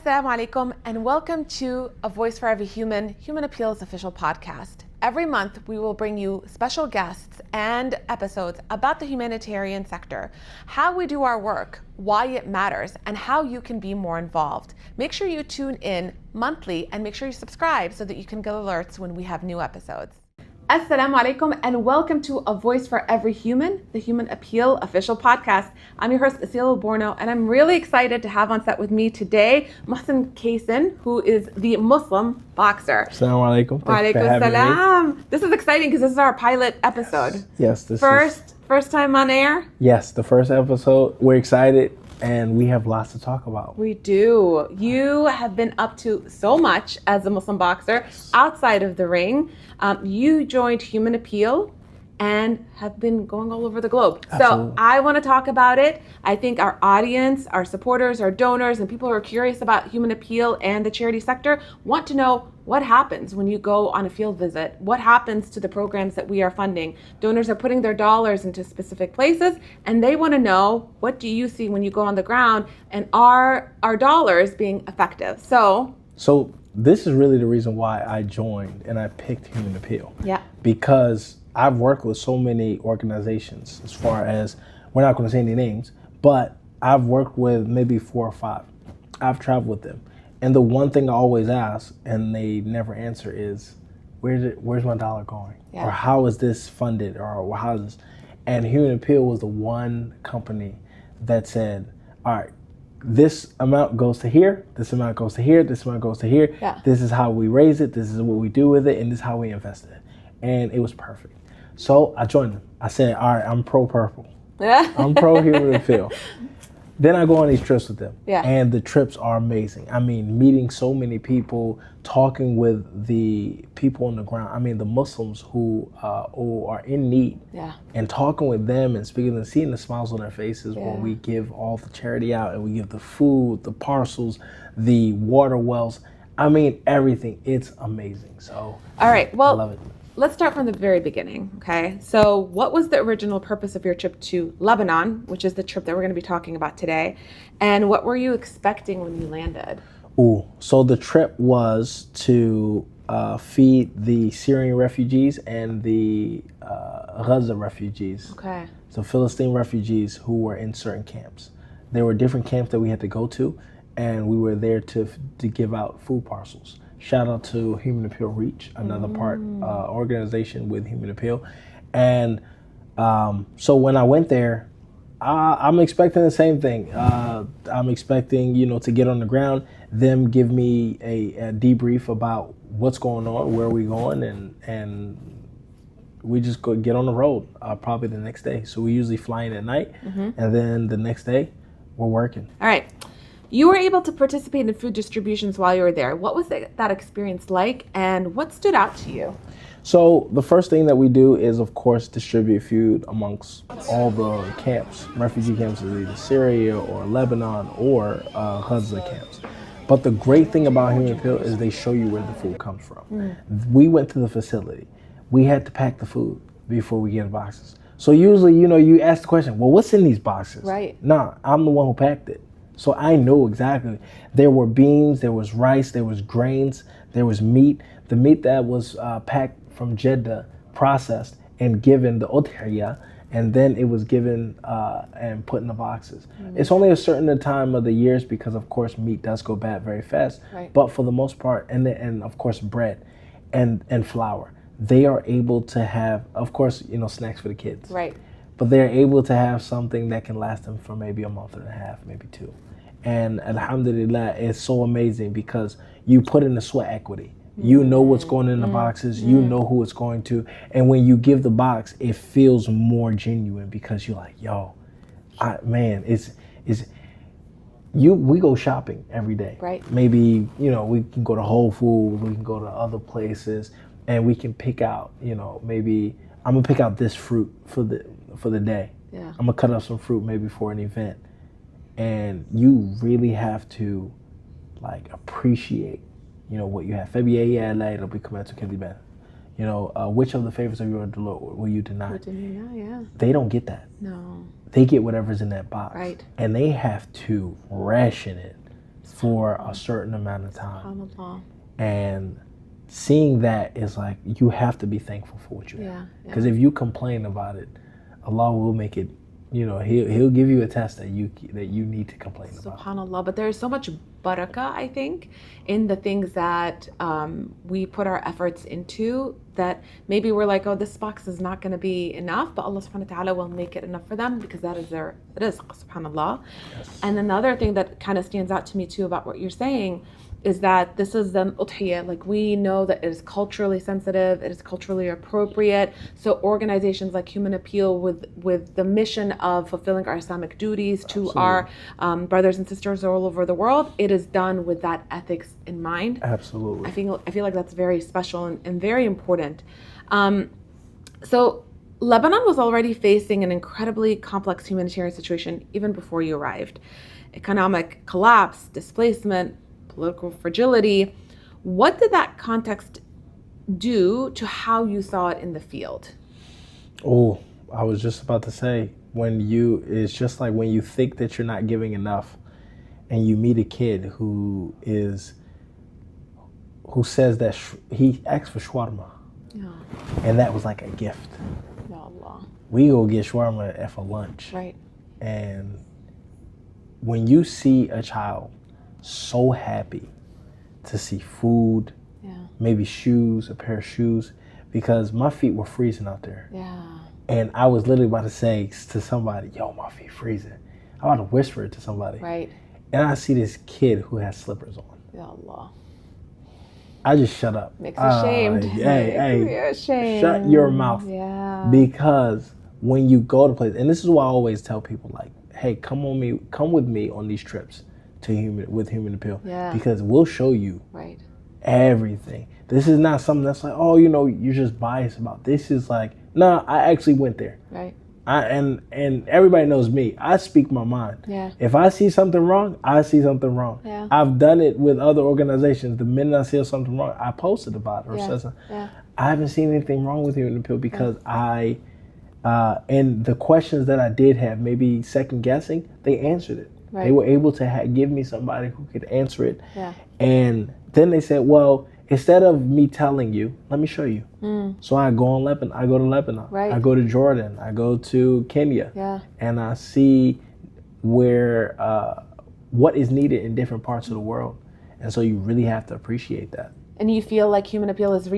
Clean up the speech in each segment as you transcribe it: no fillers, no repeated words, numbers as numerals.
Assalamu alaikum and welcome to A Voice for Every Human, Human Appeal's official podcast. Every month we will bring you special guests and episodes about the humanitarian sector, how we do our work, why it matters, and how you can be more involved. Make sure you tune in monthly and make sure you subscribe so that you can get alerts when we have new episodes. Assalamu alaikum and welcome to A Voice for Every Human, the Human Appeal official podcast. I'm your host, Asil Borno, and I'm really excited to have on set with me today Muhsin Cason, who is the Muslim boxer. Assalamu alaikum. Wa alaikum salam. This is exciting because this is our pilot episode. Yes, this First time on air? Yes, the first episode. We're excited and we have lots to talk about. We do. You have been up to so much as a Muslim boxer outside of the ring. You joined Human Appeal and have been going all over the globe. Absolutely. So I want to talk about it. I think our audience, our supporters, our donors, and people who are curious about Human Appeal and the charity sector want to know what happens when you go on a field visit. What happens to the programs that we are funding? Donors are putting their dollars into specific places, and they want to know, what do you see when you go on the ground, and are our dollars being effective? So this is really the reason why I joined and I picked Human Appeal. Yeah. Because I've worked with so many organizations, as far as, we're not going to say any names, but I've worked with maybe 4 or 5. I've traveled with them. And the one thing I always ask, and they never answer, is, where's my dollar going? Yeah. Or how is this funded? Or how is this? And Human Appeal was the one company that said, all right, this amount goes to here, this amount goes to here, this amount goes to here. Yeah. This is how we raise it, this is what we do with it, and this is how we invest it. And it was perfect. So I joined them. I said, all right, I'm pro purple. I'm pro Human Appeal. Then I go on these trips with them. Yeah. And the trips are amazing. I mean, meeting so many people, talking with the people on the ground. I mean, the Muslims who are in need. Yeah. And talking with them and speaking and seeing the smiles on their faces Yeah. when we give all the charity out and we give the food, the parcels, the water wells. I mean, everything. It's amazing. So all right. Well, I love it. Let's start from the very beginning, okay? So what was the original purpose of your trip to Lebanon, which is the trip that we're going to be talking about today? And what were you expecting when you landed? So the trip was to feed the Syrian refugees and the Gaza refugees. Okay. So Philistine refugees who were in certain camps. There were different camps that we had to go to, and we were there to give out food parcels. Shout out to Human Appeal Reach, another organization with Human Appeal. And so when I went there, I'm expecting the same thing. I'm expecting, to get on the ground, them give me a debrief about what's going on, where we going, and we just go get on the road probably the next day. So we usually fly in at night, and then the next day we're working. All right. You were able to participate in food distributions while you were there. What was that experience like, and what stood out to you? So the first thing that we do is, of course, distribute food amongst all the camps, refugee camps in either Syria or Lebanon or Gaza camps. But the great thing about Human Appeal is they show you where the food comes from. We went to the facility. We had to pack the food before we get the boxes. So usually, you ask the question, well, what's in these boxes? Right. Nah, I'm the one who packed it. So I know exactly. There were beans, there was rice, there was grains, there was meat. The meat that was packed from Jeddah, processed and given the udhiyah, and then it was given and put in the boxes. It's only a certain time of the years because, of course, meat does go bad very fast. Right. But for the most part, and of course, bread and flour, they are able to have, of course, snacks for the kids. Right. But they're able to have something that can last them for maybe a month and a half, maybe 2. And alhamdulillah, it's so amazing because you put in the sweat equity. You know what's going in the boxes. You know who it's going to. And when you give the box, it feels more genuine because you're like, yo, we go shopping every day. Right. Maybe, we can go to Whole Foods, we can go to other places, and we can pick out, maybe I'm gonna pick out this fruit for the day. Yeah. I'm gonna cut up some fruit maybe for an event. And you really have to appreciate, what you have. Which of the favors of your Lord will you deny? Yeah. They don't get that. No. They get whatever's in that box. Right. And they have to ration it for a certain amount of time. SubhanAllah. And seeing that is like, you have to be thankful for what you have. Because if you complain about it, Allah will make it, he'll give you a test that you need to complain about. SubhanAllah. But there is so much barakah, I think, in the things that we put our efforts into, that maybe we're like, oh, this box is not going to be enough, but Allah subhanahu wa ta'ala will make it enough for them, because that is their rizq, subhanAllah. Yes. And then the other thing that kind of stands out to me too about what you're saying is that this is the udhiyah. Like, we know that it is culturally sensitive, it is culturally appropriate. So organizations like Human Appeal, with the mission of fulfilling our Islamic duties to our brothers and sisters all over the world, it is done with that ethics in mind. Absolutely. I feel like that's very special and very important. So Lebanon was already facing an incredibly complex humanitarian situation even before you arrived. Economic collapse, displacement, political fragility. What did that context do to how you saw it in the field? Oh, I was just about to say, it's just like when you think that you're not giving enough, and you meet a kid who says that he asked for shawarma, and that was like a gift. Ya Allah. We go get shawarma for lunch, Right? And when you see a child so happy to see food, maybe shoes, a pair of shoes, because my feet were freezing out there. Yeah. And I was literally about to say to somebody, yo, my feet freezing. I'm about to whisper it to somebody. Right. And I see this kid who has slippers on. Ya Allah. I just shut up. Makes you ashamed. Hey, ashamed. Shut your mouth. Yeah. Because when you go to places, and this is why I always tell people, like, hey, come with me on these trips with Human Appeal. Yeah. Because we'll show you Right. everything. This is not something that's like, oh, you're just biased about. This is like, nah, I actually went there. Right. And everybody knows me. I speak my mind. Yeah. If I see something wrong, I see something wrong. Yeah. I've done it with other organizations. The minute I see something wrong, I posted about it or said something. Yeah. I haven't seen anything wrong with Human Appeal because and the questions that I did have, maybe second guessing, they answered it. Right. They were able to give me somebody who could answer it. Yeah. And then they said, well, instead of me telling you, let me show you. So I go to Lebanon. Right. I go to Jordan. I go to Kenya. Yeah. And I see where what is needed in different parts of the world. And so you really have to appreciate that. And you feel like Human Appeal is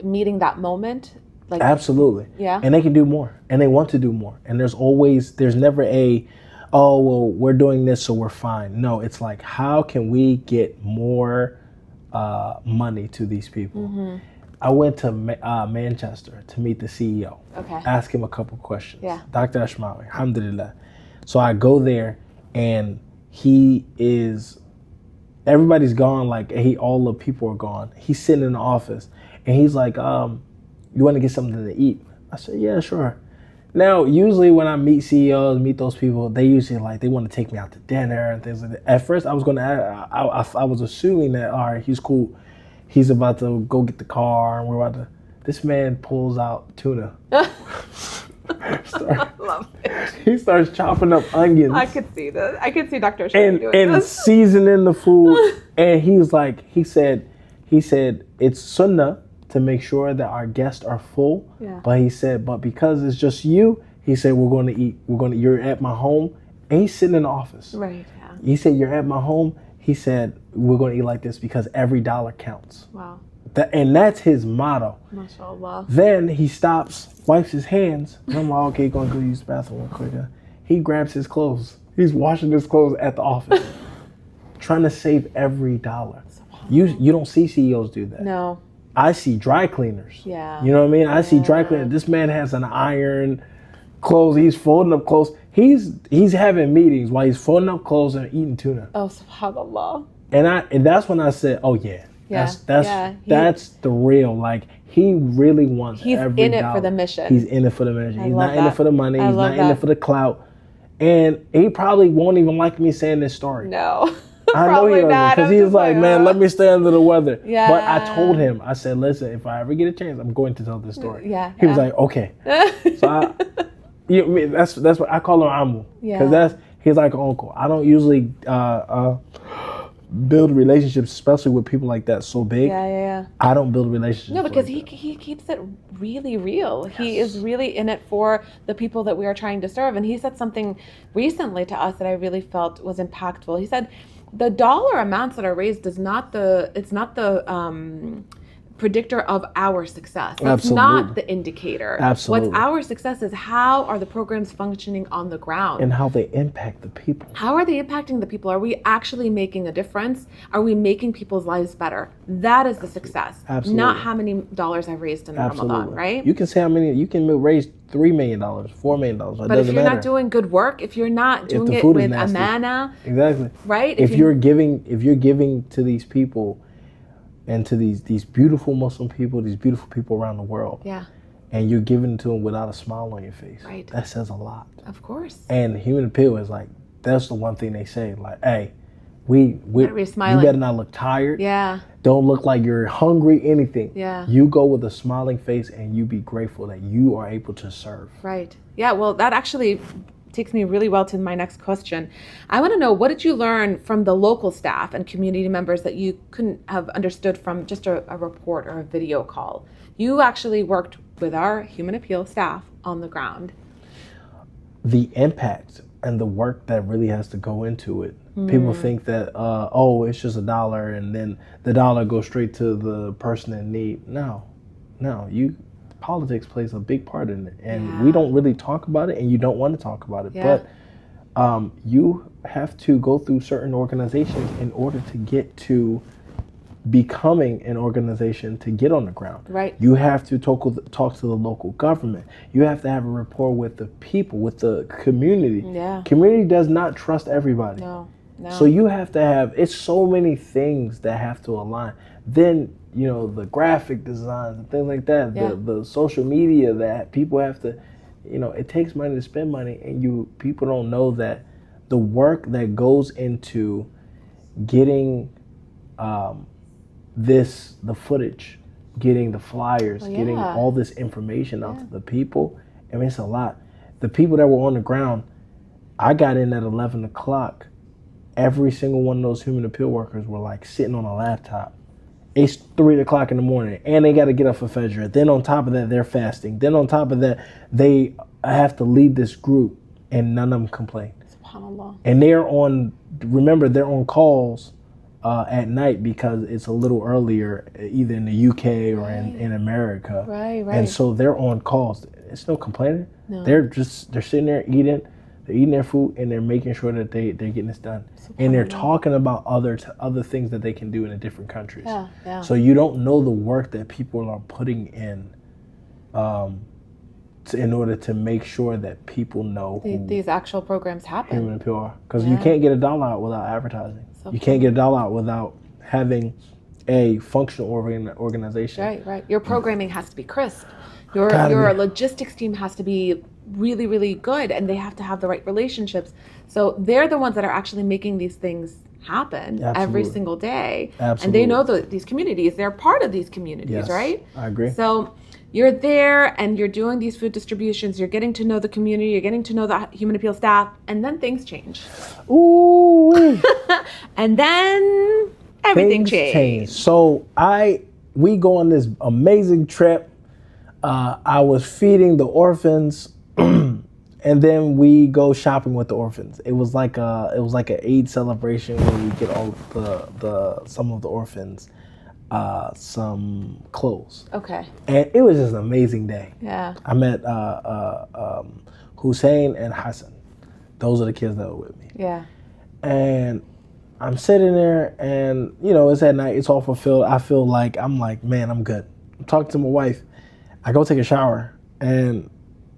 meeting that moment? Like, absolutely. Yeah. And they can do more. And they want to do more. And there's never oh, well, we're doing this so we're fine. No, it's like, how can we get more money to these people? Mm-hmm. I went to Manchester to meet the CEO. Okay. Ask him a couple questions. Yeah. Dr. Ashmawi, alhamdulillah. So I go there and everybody's gone, like all the people are gone. He's sitting in the office and he's like, you want to get something to eat? I said, yeah, sure. Now, usually when I meet CEOs, meet those people, they usually they want to take me out to dinner and things like that. At first, I was assuming that, all right, he's cool. He's about to go get the car and we're about to, this man pulls out tuna. Love it. He starts chopping up onions. I could see this. I could see Dr. Ashmawi doing and this. seasoning the food. And he said it's sunnah to make sure that our guests are full. Yeah. But he said, but because it's just you, he said, we're going to eat. You're at my home. And he's sitting in the office. Right. Yeah. He said, you're at my home. He said, we're going to eat like this because every dollar counts. Wow. And that's his motto. MashaAllah. Then he stops, wipes his hands. And I'm like, okay, going to go use the bathroom real quick. He grabs his clothes. He's washing his clothes at the office. Trying to save every dollar. You don't see CEOs do that. No. I see dry cleaners. Yeah. You know what I mean? I see dry cleaners. This man has an iron, clothes. He's folding up clothes. He's having meetings while he's folding up clothes and eating tuna. Oh, subhanAllah. And that's when I said, oh yeah. That's the real. Like, he really wants every dollar. He's in it for the mission. He's in it for the mission. He's not that. in it for the money. He's not in it for the clout. And he probably won't even like me saying this story. No. I know he doesn't, because he's like, man, let me stay under the weather. Yeah. But I told him, I said, listen, if I ever get a chance, I'm going to tell this story. Yeah. He was like, okay. So that's what I call him Amu. Yeah. Because he's like an uncle. I don't usually build relationships, especially with people like that so big. Yeah. I don't build relationships. No, because like he keeps it really real. Yes. He is really in it for the people that we are trying to serve. And he said something recently to us that I really felt was impactful. He said, the dollar amounts that are raised it's not the predictor of our success. It's Absolutely. Not the indicator. Absolutely. What's our success is how are the programs functioning on the ground. And how they impact the people. How are they impacting the people? Are we actually making a difference? Are we making people's lives better? That is the success. Absolutely. Not how many dollars I've raised in Ramadan, right? You can say how many, you can raise $3 million, $4 million. But if you're not doing good work, if you're not doing it with amana. Exactly. Right? If you're giving to these people, and to these beautiful Muslim people, these beautiful people around the world. Yeah. And you're giving to them without a smile on your face. Right. That says a lot. Of course. And human appeal is like, that's the one thing they say. Like, hey, you better not look tired. Yeah. Don't look like you're hungry, anything. Yeah. You go with a smiling face and you be grateful that you are able to serve. Right. Yeah, well, that actually takes me really well to my next question. I want to know, what did you learn from the local staff and community members that you couldn't have understood from just a report or a video call? You actually worked with our human appeal staff on the ground. The impact and the work that really has to go into it. People think that, it's just $1 and then the dollar goes straight to the person in need. No, politics plays a big part in it, and we don't really talk about it, and you don't want to talk about it. Yeah. But you have to go through certain organizations in order to get to becoming an organization to get on the ground. Right. You have to talk to the local government. You have to have a rapport with the people, with the community. Yeah. Community does not trust everybody. No. So you have to have, it's so many things that have to align. Then, the graphic designs and things like that, the social media that people have to, it takes money to spend money, and people don't know that the work that goes into getting the footage, getting the flyers, getting all this information out to the people. I mean, it's a lot. The people that were on the ground, I got in at 11 o'clock. Every single one of those human appeal workers were like sitting on a laptop. It's 3 o'clock in the morning, and they got to get up for Fajr. Then on top of that, they're fasting. Then on top of that, they have to lead this group, and none of them complain. SubhanAllah. And they're on calls at night because it's a little earlier, either in the UK or in America. Right. And so they're on calls. It's no complaining. No. They're sitting there eating. They're eating their food, and they're making sure that they're getting this done. And they're talking about other things that they can do in the different countries. Yeah. So you don't know the work that people are putting in in order to make sure that people know these actual programs happen. Human appeal are. Because you can't get $1 out without advertising. You can't get $1 out without having a functional organization. Right. Your programming has to be crisp. Your logistics team has to be really, really good, and they have to have the right relationships. So they're the ones that are actually making these things happen every single day. Absolutely. And they know these communities. They're part of these communities, right? I agree. So you're there and you're doing these food distributions. You're getting to know the community. You're getting to know the human appeal staff, and then things change. Ooh. And then everything changed. So we go on this amazing trip. I was feeding the orphans. And then we go shopping with the orphans. It was like an Eid celebration where we get all some of the orphans some clothes. Okay. And it was just an amazing day. Yeah. I met Hussein and Hassan. Those are the kids that were with me. Yeah. And I'm sitting there, and it's at night. It's all fulfilled. I'm like, man, I'm good. I'm talking to my wife. I go take a shower, and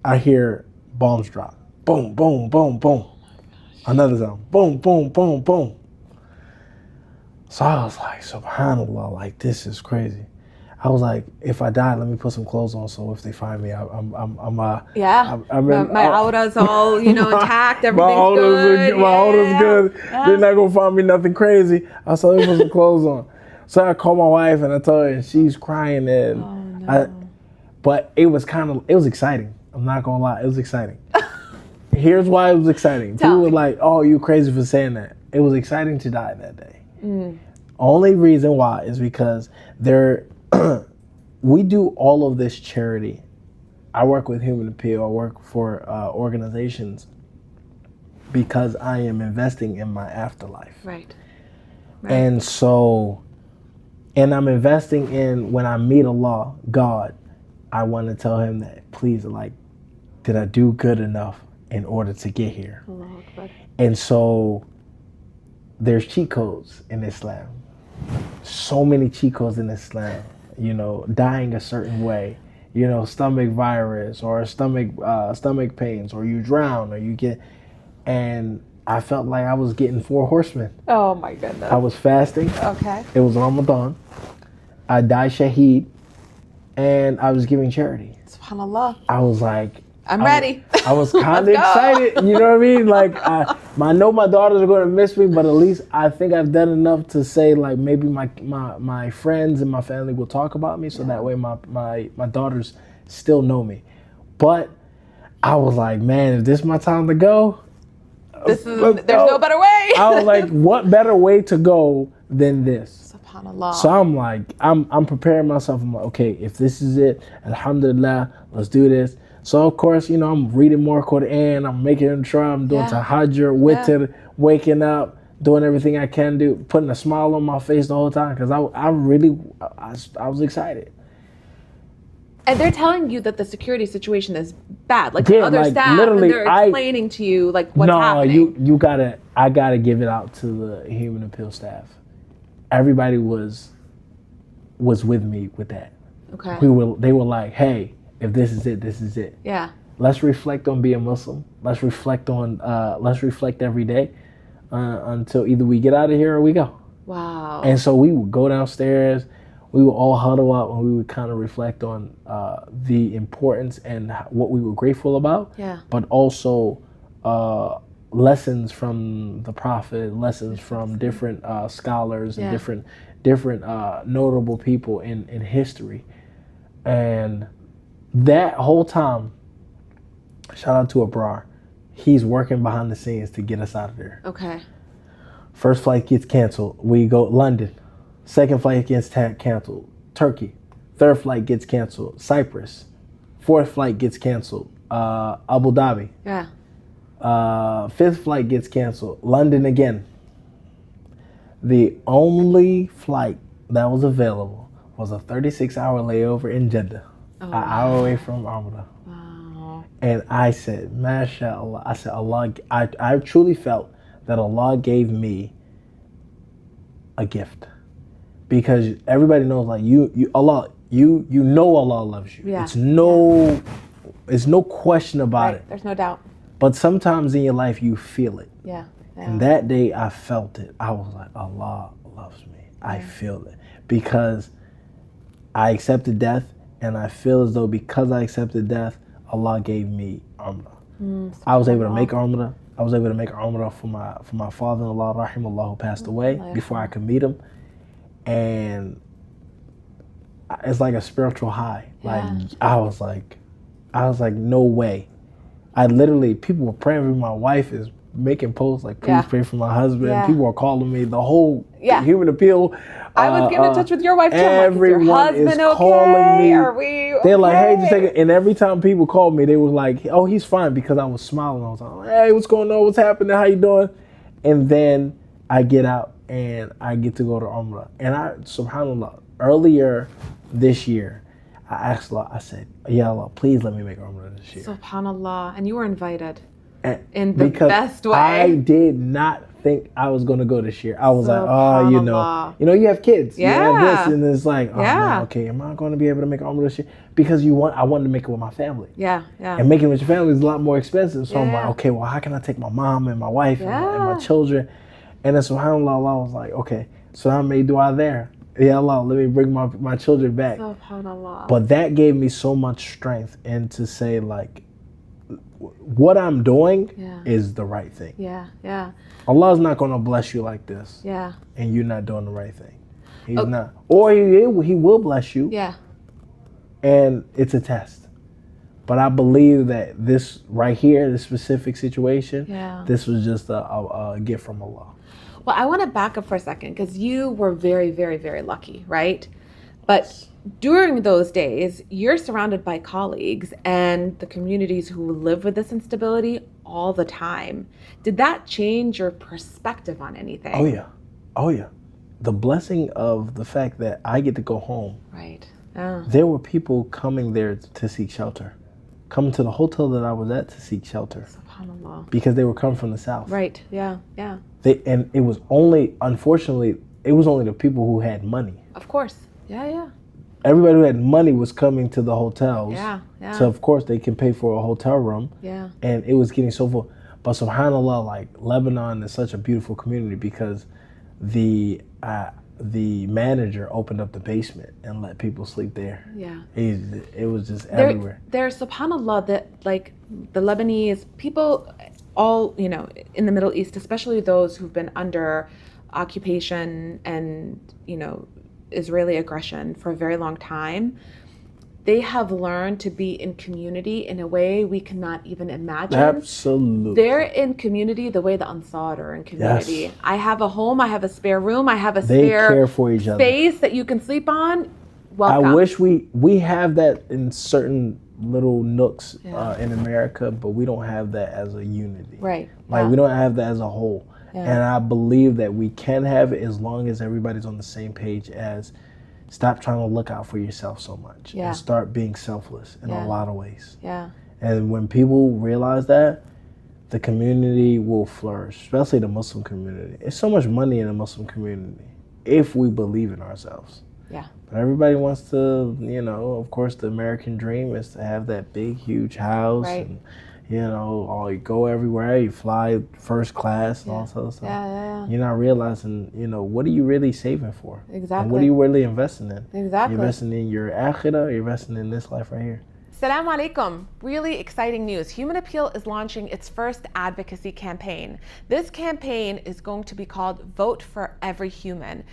I hear bombs drop. Boom, boom, boom, boom. Another sound. Boom, boom, boom, boom. So I was like, subhanAllah, like, this is crazy. I was like, if I die, let me put some clothes on, so if they find me, my aura's all, intact, everything's good. My aura's good. Yeah. They're not gonna find me nothing crazy. I said, let me put some clothes on. So I called my wife, and I told her, and she's crying, and but it was exciting. I'm not gonna lie, it was exciting. Here's why it was exciting. People were like, oh, you crazy for saying that. It was exciting to die that day. Only reason why is because we do all of this charity. I work with Human Appeal. I work for organizations because I am investing in my afterlife. Right. And so, and I'm investing in, when I meet Allah, God, I want to tell him that, please, like, did I do good enough in order to get here? And so there's cheat codes in Islam. So many cheat codes in Islam, you know, dying a certain way, you know, stomach virus or stomach pains, or you drown, or you get, and I felt like I was getting 4 horsemen. Oh my goodness. I was fasting. Okay. It was Ramadan. I died shaheed, and I was giving charity. SubhanAllah. I was like, I'm ready. I was kind of excited. You know what I mean? Like, I know my daughters are going to miss me, but at least I think I've done enough to say, like, maybe my friends and my family will talk about me, so that way my daughters still know me. But I was like, man, if this is my time to go, there's no better way. I was like, what better way to go than this? SubhanAllah. So I'm like, I'm preparing myself. I'm like, okay, if this is it, alhamdulillah, let's do this. So of course, you know, I'm reading more Quran, I'm making sure I'm doing tahajjud, witr, waking up, doing everything I can do, putting a smile on my face the whole time, because I was excited. And they're telling you that the security situation is bad, like other staff, literally, and they're explaining to you like what's happening. No, I gotta give it out to the Human Appeal staff. Everybody was with me with that. Okay. They were like, hey, if this is it, this is it. Yeah. Let's reflect on being Muslim. Let's reflect every day until either we get out of here or we go. Wow. And so we would go downstairs, we would all huddle up, and we would kind of reflect on the importance and what we were grateful about. Yeah. But also lessons from the Prophet, lessons from different scholars and different notable people in history. And that whole time, shout out to Abrar, he's working behind the scenes to get us out of there. Okay. First flight gets canceled. We go London. Second flight gets canceled. Turkey. Third flight gets canceled. Cyprus. Fourth flight gets canceled. Abu Dhabi. Yeah. Fifth flight gets canceled. London again. The only flight that was available was a 36-hour layover in Jeddah. An hour away from Ramadan. Wow. And I said, MashaAllah. I said, Allah, I truly felt that Allah gave me a gift. Because everybody knows, like, Allah, you know Allah loves you. Yeah. It's no question about it. There's no doubt. But sometimes in your life you feel it. Yeah. And that day I felt it. I was like, Allah loves me. I feel it. Because I accepted death, and I feel as though because I accepted death, Allah gave me Umrah. I was able to make Umrah. I was able to make Umrah for my father-in-law, rahimahullah, who passed away before I could meet him. And it's like a spiritual high. Like I was like, no way. People were praying for me. My wife is making posts like, please pray for my husband. Yeah. People were calling me, the whole Human Appeal. I was getting in touch with your wife too. Everyone is your husband is okay? calling me. Are we okay? They're like, hey, just take it. And every time people called me, they were like, oh, he's fine, because I was smiling. I was like, hey, what's going on? What's happening? How you doing? And then I get out and I get to go to Umrah. And subhanAllah, earlier this year, I asked Allah, I said, Ya Allah, please let me make Umrah this year. SubhanAllah. And you were invited in the best way. I did not think I was going to go this year. I was like, oh, you know, you have kids. Yeah. You have this, and it's like, oh, man, okay, am I going to be able to make Umrah this year? Because I wanted to make it with my family. Yeah, yeah. And making it with your family is a lot more expensive. So I'm like, okay, well, how can I take my mom and my wife and my children? And then subhanAllah, Allah was like, okay, so I made dua there. Ya Allah, let me bring my children back. SubhanAllah. But that gave me so much strength, and to say, like, what I'm doing is the right thing. Yeah, yeah. Allah's not going to bless you like this. Yeah. And you're not doing the right thing. He's not. Or he will bless you. Yeah. And it's a test. But I believe that this right here, this specific situation, this was just a gift from Allah. Well, I want to back up for a second because you were very, very, very lucky, right? But during those days, you're surrounded by colleagues and the communities who live with this instability all the time. Did that change your perspective on anything? Oh yeah. Oh yeah. The blessing of the fact that I get to go home. Right. There were people coming there to seek shelter, coming to the hotel that I was at to seek shelter. SubhanAllah. Because they were coming from the south. Right. Yeah. Yeah. And it was only, unfortunately, it was only the people who had money. Of course. Yeah. Yeah. Everybody who had money was coming to the hotels. Yeah. Yeah. So of course they can pay for a hotel room. Yeah. And it was getting so full. But subhanAllah, like Lebanon is such a beautiful community because the manager opened up the basement and let people sleep there. Yeah. It was just everywhere. There's subhanAllah that like the Lebanese people all, you know, in the Middle East, especially those who've been under occupation and, you know, Israeli aggression for a very long time, they have learned to be in community in a way we cannot even imagine. Absolutely. They're in community the way the Ansar are in community. Yes. I have a home, I have a spare room, I have a They spare care for each other. space that you can sleep on. Welcome. I wish we have that in certain little nooks in America, but we don't have that as a unity. Right. Like we don't have that as a whole. Yeah. And I believe that we can have it as long as everybody's on the same page as stop trying to look out for yourself so much and start being selfless in a lot of ways. Yeah. And when people realize that, the community will flourish, especially the Muslim community. There's so much money in the Muslim community if we believe in ourselves. Yeah. But everybody wants to, you know, of course, the American dream is to have that big, huge house. Right. And, you know, you go everywhere, you fly first class and all that stuff. Yeah. You're not realizing, you know, what are you really saving for? Exactly. And what are you really investing in? Exactly. You're investing in your akhirah, you're investing in this life right here. Assalamu alaikum. Really exciting news. Human Appeal is launching its first advocacy campaign. This campaign is going to be called Vote for Every Human.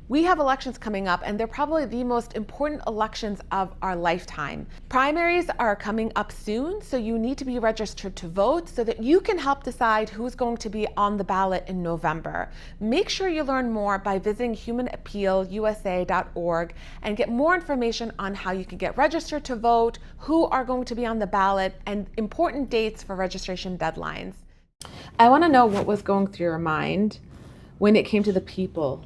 We have elections coming up, and they're probably the most important elections of our lifetime. Primaries are coming up soon, so you need to be registered to vote so that you can help decide who's going to be on the ballot in November. Make sure you learn more by visiting humanappealusa.org and get more information on how you can get registered to vote, who are going to be on the ballot, and important dates for registration deadlines. I want to know what was going through your mind when it came to the people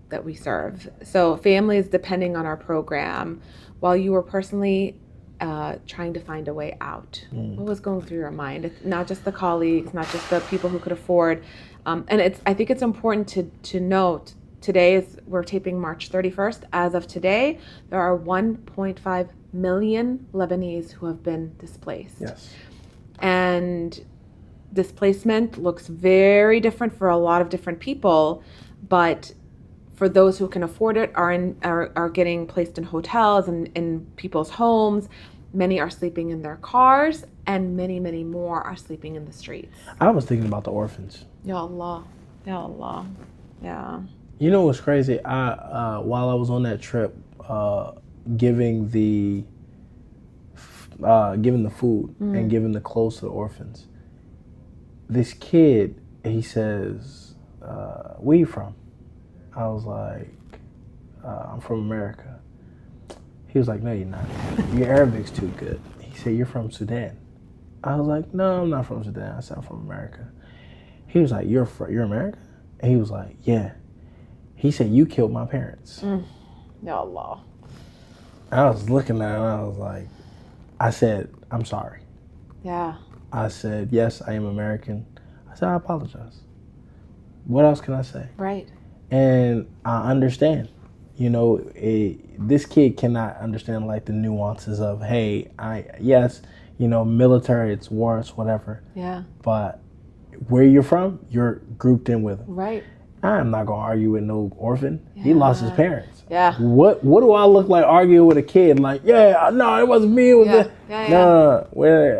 that we serve. So families depending on our program, while you were personally trying to find a way out. What was going through your mind? It's not just the colleagues, not just the people who could afford. And I think it's important to note, we're taping March 31st. As of today, there are 1.5 million Lebanese who have been displaced. Yes. And displacement looks very different for a lot of different people, but for those who can afford it, are getting placed in hotels and in people's homes. Many are sleeping in their cars, and many, many more are sleeping in the streets. I was thinking about the orphans. Ya Allah. Ya Allah. Yeah. You know what's crazy? While I was on that trip, giving the food and giving the clothes to the orphans, this kid, he says, where you from? I was like, I'm from America. He was like, no, you're not. Your Arabic's too good. He said, you're from Sudan. I was like, no, I'm not from Sudan. I said, I'm from America. He was like, you're American? And he was like, yeah. He said, you killed my parents. Ya Allah. I was looking at him, I was like, I said, I'm sorry. Yeah. I said, yes, I am American. I said, I apologize. What else can I say? Right. And I understand, you know, this kid cannot understand like the nuances of, hey, yes, you know, military, it's war, it's whatever. Yeah. But where you're from, you're grouped in with them. Right. I'm not gonna argue with no orphan. Yeah. He lost his parents. Yeah. What do I look like arguing with a kid? Like, yeah, no, it wasn't me. It was no.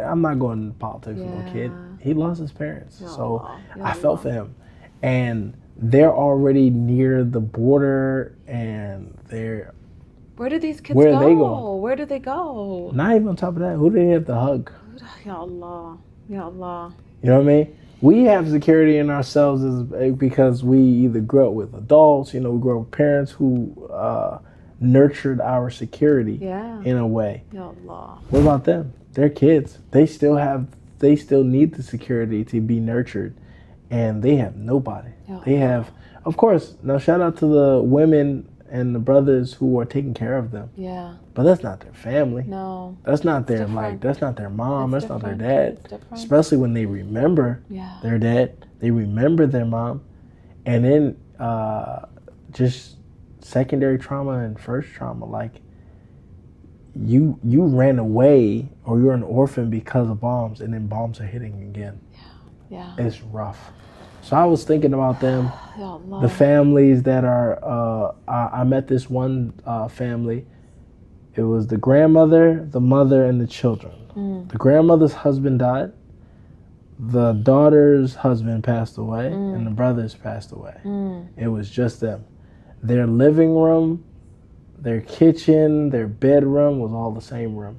I'm not going into politics with no kid. He lost his parents, so I felt for him, and they're already near the border, and they're. Where do these kids go? Are they going? Where do they go? Not even on top of that, who do they have to hug? Ya Allah. Ya Allah. You know what I mean? We have security in ourselves because we either grew up with adults, we grew up with parents who nurtured our security in a way. Ya Allah. What about them? They're kids. They still need the security to be nurtured, and they have nobody. They have, of course, now shout out to the women and the brothers who are taking care of them. Yeah. But that's not their family. No. That's not their that's not their mom. That's not their dad. Especially when they remember their dad, they remember their mom, and then just secondary trauma and first trauma. Like you ran away or you're an orphan because of bombs, and then bombs are hitting again. Yeah. It's rough. So I was thinking about them, the families that are, I met this one family. It was the grandmother, the mother, and the children. The grandmother's husband died. The daughter's husband passed away, and the brothers passed away. It was just them. Their living room, their kitchen, their bedroom was all the same room.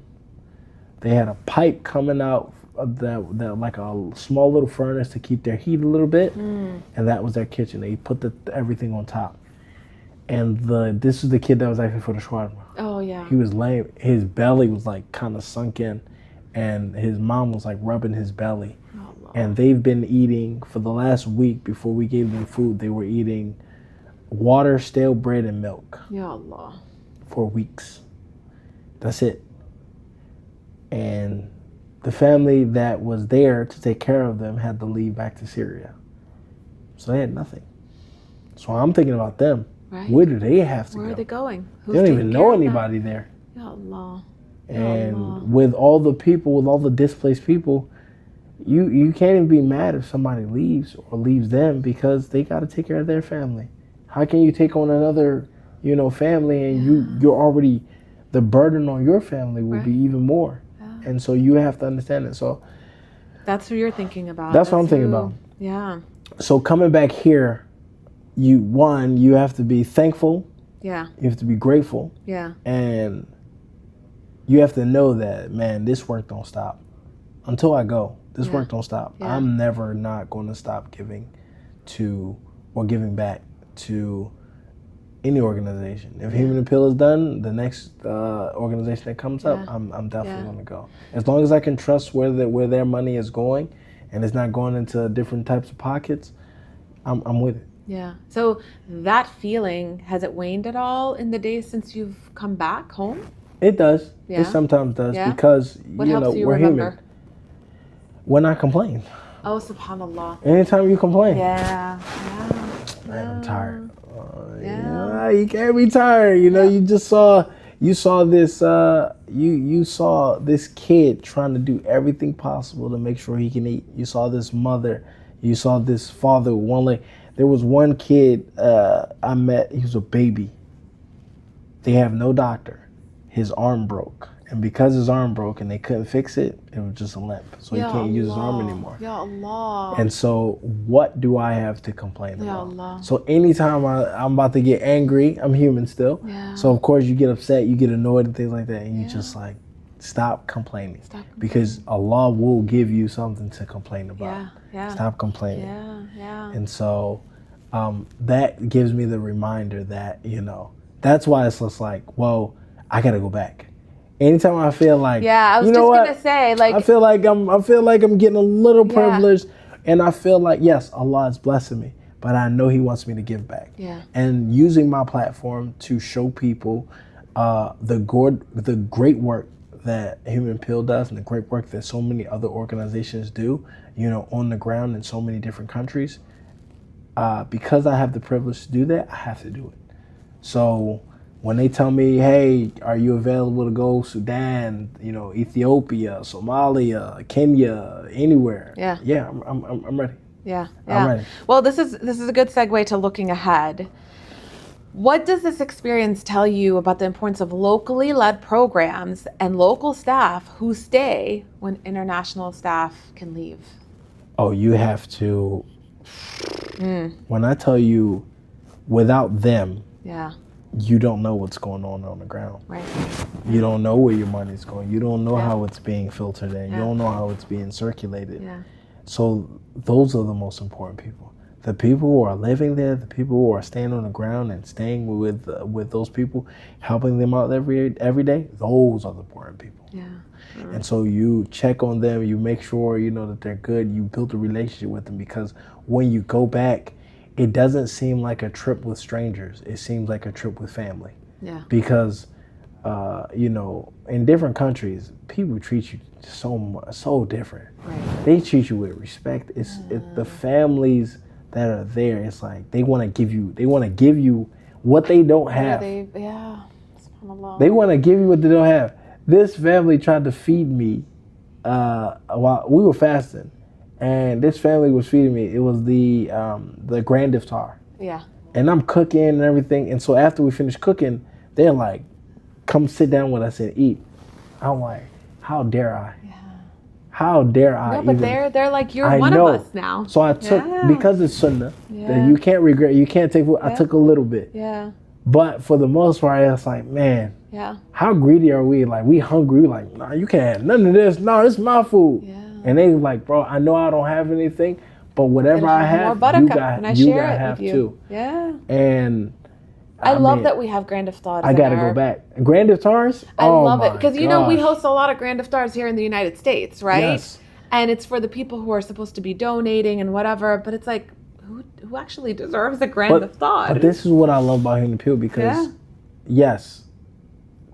They had a pipe coming out that like a small little furnace to keep their heat a little bit, and that was their kitchen. They put everything on top. And this is the kid that was actually for the shawarma. Oh yeah. He was lame. His belly was like kind of sunk in, and his mom was like rubbing his belly. Oh, and they've been eating for the last week. Before we gave them food, they were eating water, stale bread, and milk. Ya Allah. For weeks. That's it. And the family that was there to take care of them had to leave back to Syria. So they had nothing. So I'm thinking about them. Right. Where do they have to go? Where are they going? They don't even know anybody there. Ya Allah. And with all the people, with all the displaced people, you can't even be mad if somebody leaves or leaves them because they got to take care of their family. How can you take on another, family and you're already, the burden on your family will be even more. Yeah. And so you have to understand it. So that's who you're thinking about. That's what I'm thinking about. Yeah. So coming back here, you have to be thankful. Yeah. You have to be grateful. Yeah. And you have to know that, man, this work don't stop. Until I go, this work don't stop. Yeah. I'm never not going to stop giving back to any organization. If Human Appeal is done, the next organization that comes up, I'm definitely going to go. As long as I can trust where their money is going, and it's not going into different types of pockets, I'm with it. Yeah. So that feeling, has it waned at all in the days since you've come back home? It does. Yeah. It sometimes does because what helps you we're remember? Human. When I complain. Oh, subhanallah. Anytime you complain. Yeah. Man, I'm tired. You can't be tired. You saw this you saw this kid trying to do everything possible to make sure he can eat. You saw this mother. You saw this father with one leg. There was one kid I met. He was a baby. They have no doctor. His arm broke. And because his arm broke and they couldn't fix it, it was just a limp. So he can't use his arm anymore. Ya Allah. And so what do I have to complain about? Ya Allah. So anytime I'm about to get angry, I'm human still. Yeah. So of course you get upset, you get annoyed and things like that. And you just like, stop complaining. Because Allah will give you something to complain about. Yeah. Stop complaining. Yeah. And so that gives me the reminder that, that's why it's just like, whoa, I got to go back. Anytime I feel like, I was just gonna say, like, I feel like I'm getting a little privileged, and I feel like, yes, Allah is blessing me, but I know He wants me to give back. Yeah. And using my platform to show people the great work that Human Appeal does, and the great work that so many other organizations do, on the ground in so many different countries. Because I have the privilege to do that, I have to do it. So when they tell me, hey, are you available to go Sudan, Ethiopia, Somalia, Kenya, anywhere? Yeah, I'm ready. Yeah. I'm ready. Well, this is a good segue to looking ahead. What does this experience tell you about the importance of locally led programs and local staff who stay when international staff can leave? Oh, you have to. When I tell you, without them, you don't know what's going on the ground. Right. You don't know where your money's going. You don't know how it's being filtered in. You don't know how it's being circulated. So those are the most important people. The people who are living there, the people who are staying on the ground and staying with those people, helping them out every day, those are the important people. Yeah. And so you check on them, you make sure you know that they're good, you build a relationship with them, because when you go back, it doesn't seem like a trip with strangers. It seems like a trip with family. Yeah. Because you know, in different countries, people treat you so different. Right. They treat you with respect. It's the families that are there. It's like they want to give you what they don't have. SubhanAllah. They want to give you what they don't have. This family tried to feed me while we were fasting, and this family was feeding me. It was the grand iftar. Yeah. And I'm cooking and everything. And so after we finished cooking, they're like, "Come sit down with us and eat." I'm like, "How dare I? Yeah. How dare I?" No, but they're like, you're one of us now. So I took, because it's sunnah, Yeah. that you can't regret, you can't take food. I took a little bit. Yeah. But for the most part, it's like, man, Yeah. how greedy are we? Like, we hungry. We like, nah, you can't have none of this. No, this is my food. Yeah. And they like, bro, I know I don't have anything, but whatever I have, more you barakah, and I gotta share it have with you. too. Yeah. And I love mean, that we have grand iftars. I gotta go back. Grand iftars? I love it my because you know we gosh. host a lot of grand iftars here in the United States, right? Yes. And it's for the people who are supposed to be donating and whatever. But it's like, who actually deserves a grand iftar? But this is what I love about Human Appeal, because yes,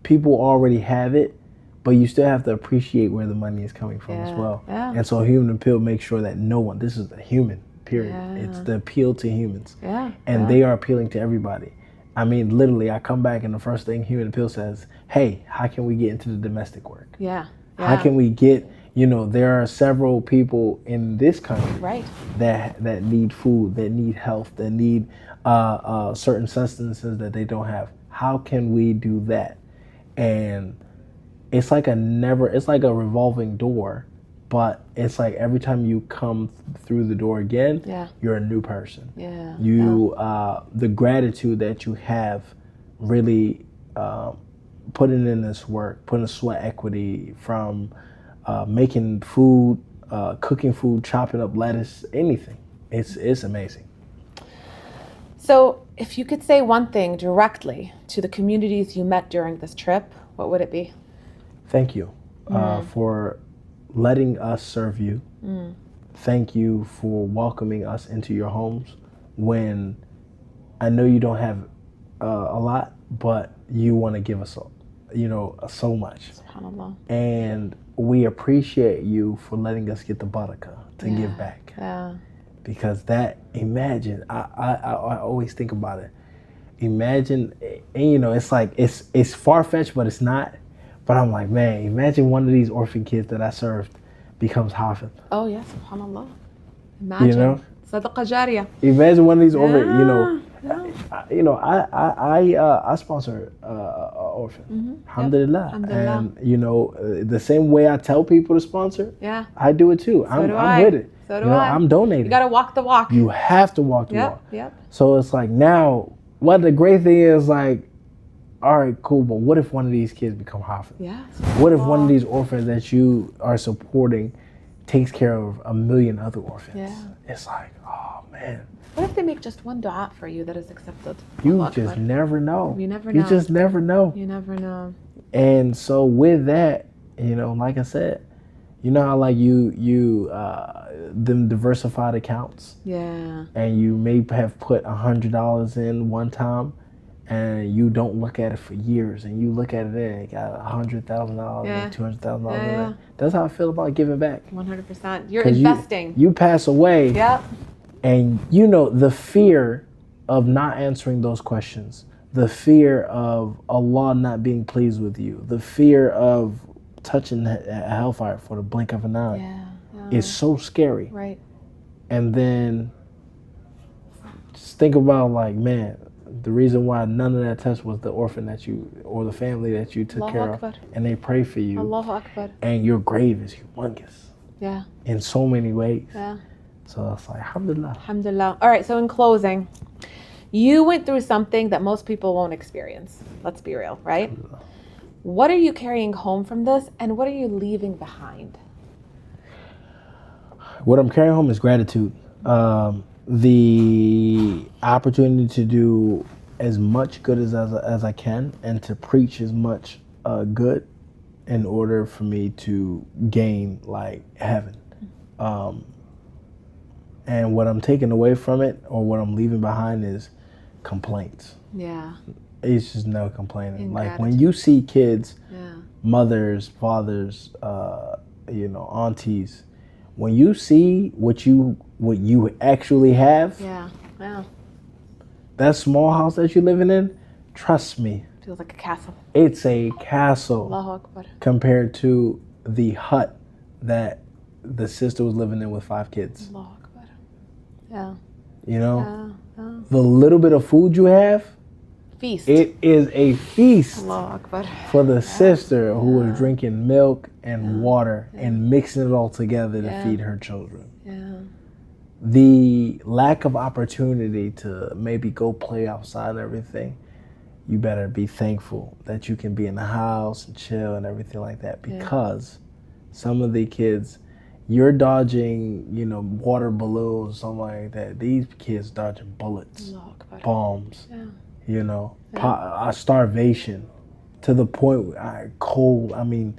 people already have it, but you still have to appreciate where the money is coming from as well. Yeah. And so Human Appeal makes sure that no one, this is the human, period. Yeah. It's the appeal to humans. Yeah. And they are appealing to everybody. I mean, literally, I come back and the first thing Human Appeal says, hey, how can we get into the domestic work? Yeah. How can we get, you know, there are several people in this country that need food, that need health, that need certain sustenances that they don't have. How can we do that? And it's like it's like a revolving door, but it's like every time you come through the door again, you're a new person. Yeah. The gratitude that you have really putting in this work, putting sweat equity from making food, cooking food, chopping up lettuce, anything. It's amazing. So if you could say one thing directly to the communities you met during this trip, what would it be? Thank you for letting us serve you. Thank you for welcoming us into your homes when I know you don't have a lot, but you want to give us, so much. SubhanAllah. And we appreciate you for letting us get the barakah to give back. Yeah. Because imagine, I always think about it. Imagine, and it's like, it's far-fetched, but it's not. But I'm like, man, imagine one of these orphan kids that I served becomes hafiz. Oh, yeah, SubhanAllah. Imagine. Sadaqah jariyah. Imagine one of these orphan, I sponsor orphan. Alhamdulillah. Alhamdulillah. And, the same way I tell people to sponsor, I do it too. I'm with it. So do I. I'm donating. You got to walk the walk. You have to walk the walk. Yep. So it's like now, what the great thing is, like, all right, cool, but what if one of these kids become hafiz? Yeah. What if one of these orphans that you are supporting takes care of a million other orphans? Yeah. It's like, oh man. What if they make just one dua for you that is accepted? You just never know. You never know. You just never know. You never know. And so with that, like I said, you know how like them diversified accounts? Yeah. And you may have put $100 in one time, and you don't look at it for years, and you look at it and it got $100,000 and $200,000 in it. That's how I feel about giving back. 100%. You're investing. You pass away. Yep. And the fear of not answering those questions, the fear of Allah not being pleased with you, the fear of touching hellfire for the blink of an eye is so scary. Right. And then just think about, like, man, the reason why none of that touched was the orphan or the family that you took care of, and they pray for you. Allahu Akbar. And your grave is humongous. Yeah. In so many ways. Yeah. So it's like, alhamdulillah. Alhamdulillah. All right, so in closing, you went through something that most people won't experience. Let's be real, right? What are you carrying home from this, and what are you leaving behind? What I'm carrying home is gratitude. The opportunity to do as much good as I can and to preach as much good in order for me to gain like heaven. And what I'm taking away from it or what I'm leaving behind is complaints. Yeah. It's just no complaining. Like when Ingratitude. you see kids, Yeah. mothers, fathers, aunties, when you see what you actually have, Yeah. Yeah. that small house that you're living in, trust me, Feels like a castle. it's a castle Allahu Akbar. compared to the hut that the sister was living in with 5 kids. Allahu Akbar. Yeah. You know, Yeah. Yeah. the little bit of food you have, Feast. it is a feast Allahu Akbar. for the sister who was drinking milk and water and mixing it all together to feed her children. Yeah. The lack of opportunity to maybe go play outside and everything, you better be thankful that you can be in the house and chill and everything like that, because some of the kids, you're dodging, water balloons, something like that. These kids dodging bullets, Allahu Akbar. bombs, Yeah. starvation, to the point where cold. I mean,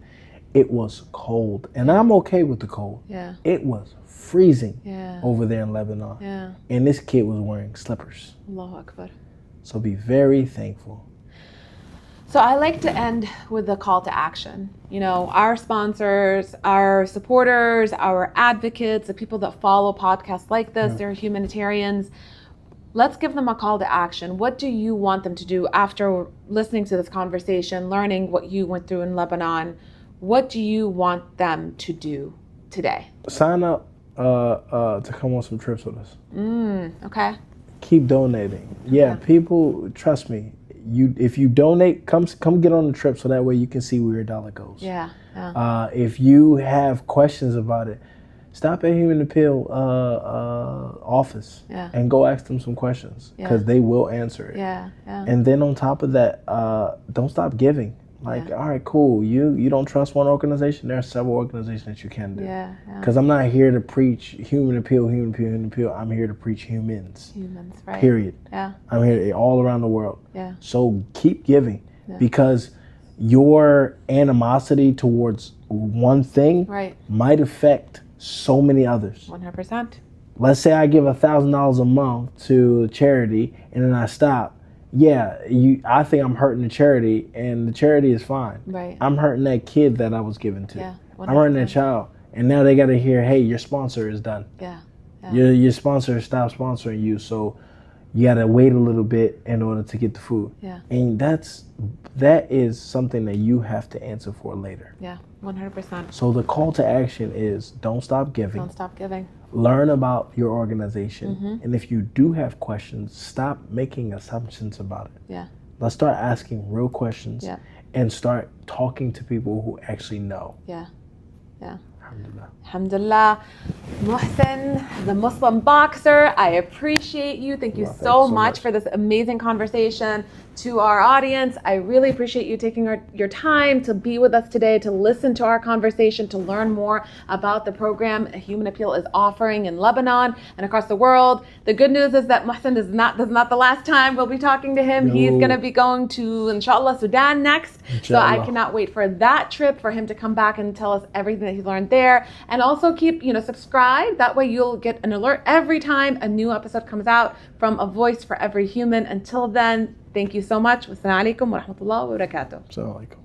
it was cold, and I'm okay with the cold. Yeah. It was freezing Yeah. over there in Lebanon, Yeah. and this kid was wearing slippers. Allahu Akbar. So be very thankful. So I like to end with a call to action. Our sponsors, our supporters, our advocates, the people that follow podcasts like this, they're humanitarians. Let's give them a call to action. What do you want them to do after listening to this conversation, learning what you went through in Lebanon? What do you want them to do today? Sign up to come on some trips with us. Okay. Keep donating. Yeah, people, trust me. If you donate, come get on the trip so that way you can see where your dollar goes. Yeah. If you have questions about it, stop at Human Appeal office and go ask them some questions, because they will answer it. Yeah. And then on top of that, don't stop giving. Like, all right, cool. You don't trust one organization? There are several organizations that you can do. Yeah. Because I'm not here to preach human appeal. I'm here to preach humans. Humans, right? Period. Yeah. I'm here all around the world. Yeah. So keep giving, because your animosity towards one thing might affect so many others. 100%. Let's say I give $1,000 a month to charity and then I stop. Yeah, I think I'm hurting the charity, and the charity is fine. Right. I'm hurting that kid that I was given to. Yeah. I'm hurting that child. And now they got to hear, hey, your sponsor is done. Yeah. Your sponsor stopped sponsoring you, so you got to wait a little bit in order to get the food. Yeah. And that is something that you have to answer for later. Yeah. 100%. So the call to action is don't stop giving. Don't stop giving. Learn about your organization. And if you do have questions, stop making assumptions about it. Yeah. Let's start asking real questions and start talking to people who actually know. Yeah. Alhamdulillah. Alhamdulillah. Muhsin, the Muslim boxer, I appreciate you. Thank you so much for this amazing conversation. To our audience, I really appreciate you taking your time to be with us today, to listen to our conversation, to learn more about the program Human Appeal is offering in Lebanon and across the world. The good news is that Muhsin is not the last time we'll be talking to him. No. He's going to be going to, inshallah, Sudan next. Inshallah. So I cannot wait for that trip, for him to come back and tell us everything that he's learned there. And also keep, subscribe. That way you'll get an alert every time a new episode comes out from A Voice for Every Human. Until then, thank you so much. Wassalamu alaikum wa rahmatullahi wa barakatuh. Assalamu alaikum.